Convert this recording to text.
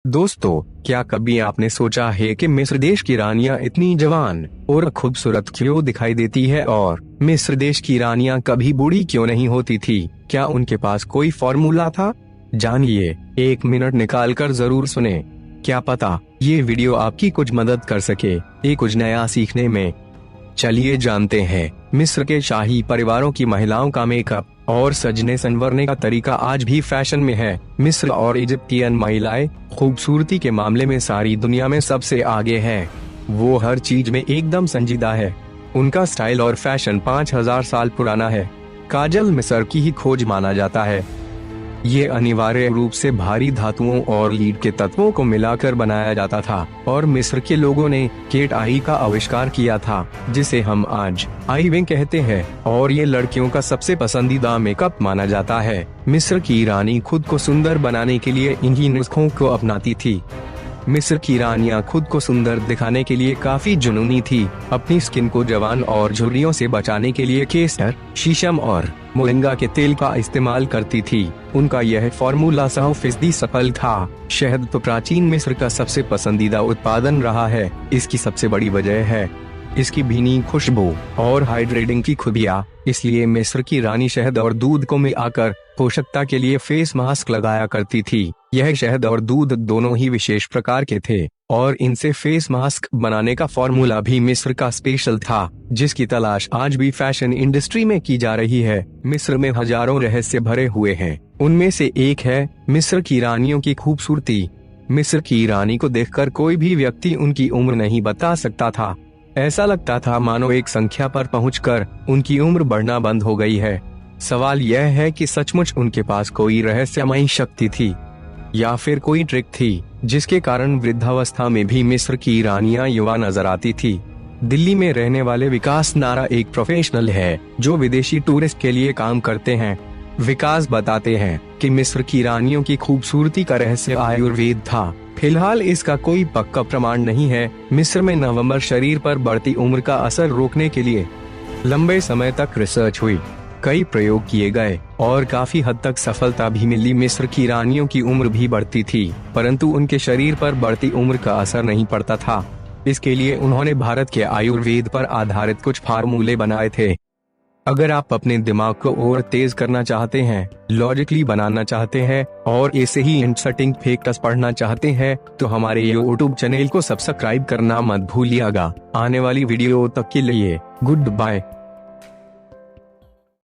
दोस्तों, क्या कभी आपने सोचा है कि मिस्र देश की रानियां इतनी जवान और खूबसूरत क्यों दिखाई देती है और मिस्र देश की रानियां कभी बूढ़ी क्यों नहीं होती थी? क्या उनके पास कोई फॉर्मूला था? जानिए, 1 मिनट निकालकर जरूर सुने। क्या पता ये वीडियो आपकी कुछ मदद कर सके कुछ नया सीखने में। चलिए जानते हैं। मिस्र के शाही परिवारों की महिलाओं का मेकअप और सजने संवरने का तरीका आज भी फैशन में है। मिस्र और इजिप्टियन महिलाएं खूबसूरती के मामले में सारी दुनिया में सबसे आगे हैं। वो हर चीज में एकदम संजीदा है। उनका स्टाइल और फैशन 5000 साल पुराना है। काजल मिस्र की ही खोज माना जाता है। ये अनिवार्य रूप से भारी धातुओं और लीड के तत्वों को मिलाकर बनाया जाता था और मिस्र के लोगों ने केट आई का आविष्कार किया था, जिसे हम आज आई विंग कहते हैं, और ये लड़कियों का सबसे पसंदीदा मेकअप माना जाता है। मिस्र की रानी खुद को सुंदर बनाने के लिए इन्हीं नुस्खों को अपनाती थी। मिस्र की रानियां खुद को सुंदर दिखाने के लिए काफी जुनूनी थी। अपनी स्किन को जवान और झुर्रियों से बचाने के लिए केसर, शीशम और मोरिंगा के तेल का इस्तेमाल करती थी। उनका यह फॉर्मूला 100% सफल था। शहद तो प्राचीन मिस्र का सबसे पसंदीदा उत्पादन रहा है। इसकी सबसे बड़ी वजह है इसकी भीनी खुशबू और हाइड्रेटिंग की खूबियां। इसलिए मिस्र की रानी शहद और दूध को मिलाकर पोषकता के लिए फेस मास्क लगाया करती थी। यह शहद और दूध दोनों ही विशेष प्रकार के थे और इनसे फेस मास्क बनाने का फॉर्मूला भी मिस्र का स्पेशल था, जिसकी तलाश आज भी फैशन इंडस्ट्री में की जा रही है। मिस्र में हजारों रहस्य भरे हुए हैं। उनमें से एक है मिस्र की रानियों की खूबसूरती। मिस्र की रानी को देखकर कोई भी व्यक्ति उनकी उम्र नहीं बता सकता था। ऐसा लगता था मानो एक संख्या पर पहुंचकर उनकी उम्र बढ़ना बंद हो गई है। सवाल यह है कि सचमुच उनके पास कोई रहस्यमयी शक्ति थी या फिर कोई ट्रिक थी जिसके कारण वृद्धावस्था में भी मिस्र की रानियां युवा नजर आती थी। दिल्ली में रहने वाले विकास नारा एक प्रोफेशनल है जो विदेशी टूरिस्ट के लिए काम करते हैं। विकास बताते हैं कि मिस्र की रानियों की खूबसूरती का रहस्य आयुर्वेद था। फिलहाल इसका कोई पक्का प्रमाण नहीं है। मिस्र में नवंबर शरीर पर बढ़ती उम्र का असर रोकने के लिए लंबे समय तक रिसर्च हुई। कई प्रयोग किए गए और काफी हद तक सफलता भी मिली। मिस्र की रानियों की उम्र भी बढ़ती थी, परंतु उनके शरीर पर बढ़ती उम्र का असर नहीं पड़ता था। इसके लिए उन्होंने भारत के आयुर्वेद पर आधारित कुछ फार्मूले बनाए थे। अगर आप अपने दिमाग को और तेज करना चाहते हैं, लॉजिकली बनाना चाहते हैं और ऐसे ही इंटरेस्टिंग फैक्ट्स पढ़ना चाहते हैं, तो हमारे YouTube चैनल को सब्सक्राइब करना मत भूलिएगा। आने वाली वीडियो तक के लिए गुड बाय।